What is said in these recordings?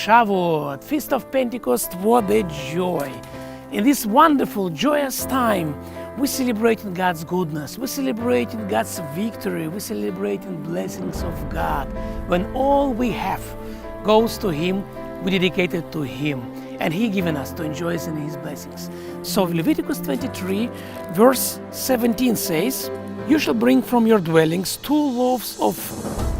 Shavuot, Feast of Pentecost, what a joy. In this wonderful, joyous time, we celebrate God's goodness, we celebrate God's victory, we celebrate blessings of God. When all we have goes to Him, we dedicate it to Him, and He given us to enjoy in His blessings. So Leviticus 23, verse 17 says, "You shall bring from your dwellings 2 loaves of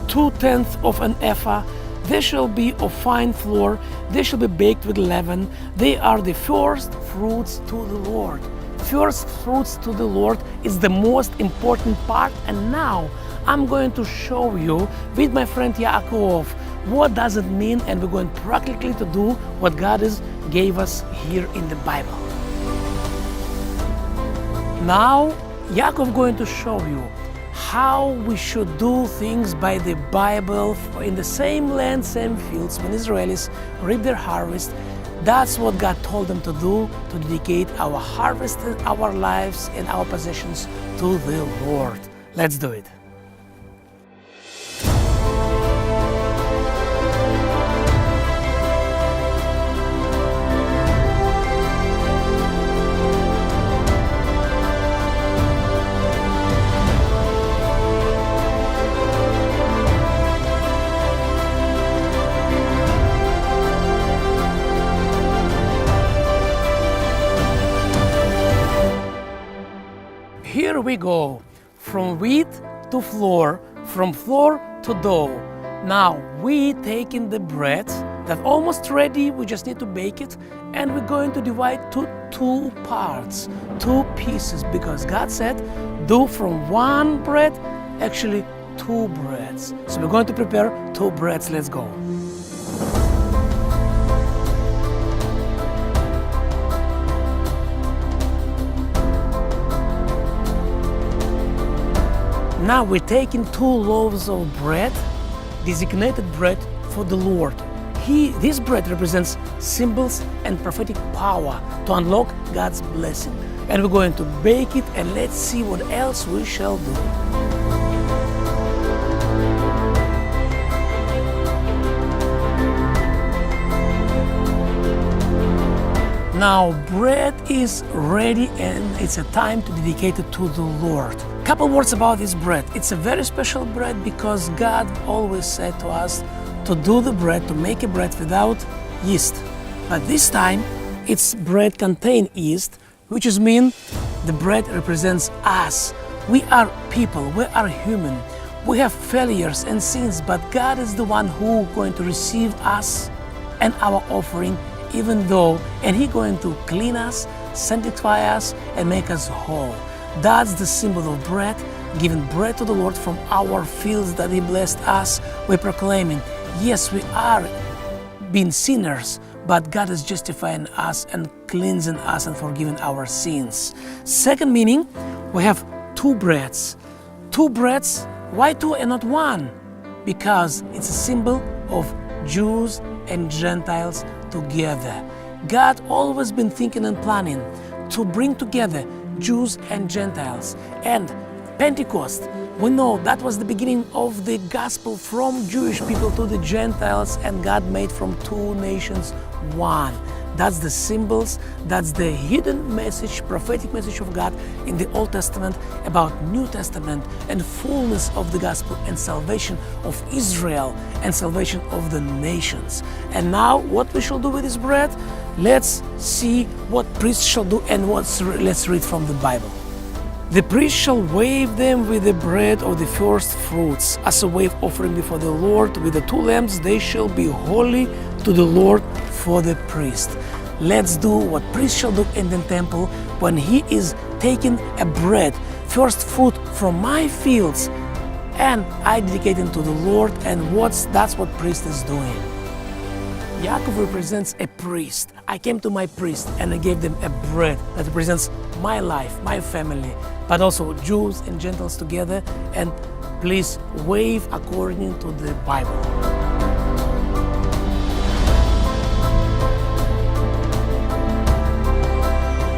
2/10 of an ephah. They shall be of fine flour, they shall be baked with leaven. They are the first fruits to the Lord." First fruits to the Lord is the most important part, and now I'm going to show you with my friend Yaakov what does it mean, and we're going practically to do what God gave us here in the Bible. Now Yaakov going to show you how we should do things by the Bible in the same land, same fields. When Israelis reap their harvest, that's what God told them to do, to dedicate our harvest, our lives, and our possessions to the Lord. Let's do it. Here we go, from wheat to flour, from flour to dough. Now we taking the bread that's almost ready, we just need to bake it, and we're going to divide to 2 parts, 2 pieces, because God said, do from one bread, actually 2 breads. So we're going to prepare 2 breads, let's go. Now we're taking 2 loaves of bread, designated bread for the Lord. This bread represents symbols and prophetic power to unlock God's blessing. And we're going to bake it, and let's see what else we shall do. Now bread is ready, and it's a time to dedicate it to the Lord. Couple words about this bread. It's a very special bread because God always said to us to do the bread, to make a bread without yeast. But this time, its bread contain yeast, which is mean the bread represents us. We are people, we are human. We have failures and sins, but God is the one who going to receive us and our offering, even though, and He going to clean us, sanctify us, and make us whole. That's the symbol of bread, giving bread to the Lord from our fields that He blessed us. We're proclaiming, yes, we are being sinners, but God is justifying us and cleansing us and forgiving our sins. Second meaning, we have 2 breads. 2 breads, why 2 and not 1? Because it's a symbol of Jews and Gentiles together. God always been thinking and planning to bring together Jews and Gentiles. And Pentecost, we know that was the beginning of the gospel from Jewish people to the Gentiles, and God made from 2 nations one. That's the symbols, that's the hidden message, prophetic message of God in the Old Testament about New Testament and fullness of the gospel and salvation of Israel and salvation of the nations. And now what we shall do with this bread? Let's see what priests shall do, and let's read from the Bible. The priest shall wave them with the bread of the first fruits as a wave offering before the Lord. With the 2 lambs they shall be holy to the Lord for the priest. Let's do what priest shall do in the temple when he is taking a bread, first fruit from my fields, and I dedicate them to the Lord, and that's what priest is doing. Yaakov represents a priest. I came to my priest and I gave them a bread that represents my life, my family, but also Jews and Gentiles together, and please wave according to the Bible.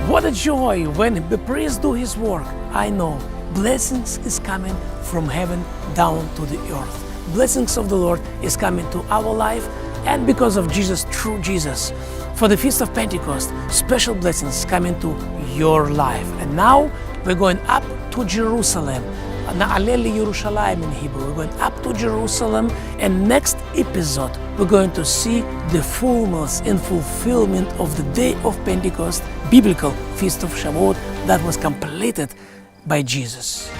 What a joy when the priest do his work. I know blessings is coming from heaven down to the earth. Blessings of the Lord is coming to our life, And because of Jesus, through Jesus, for the Feast of Pentecost, special blessings come into your life. And now we're going up to Jerusalem. Na'aleh Yerushalayim in Hebrew. We're going up to Jerusalem, and next episode we're going to see the fullness and fulfillment of the day of Pentecost, biblical Feast of Shavuot that was completed by Jesus.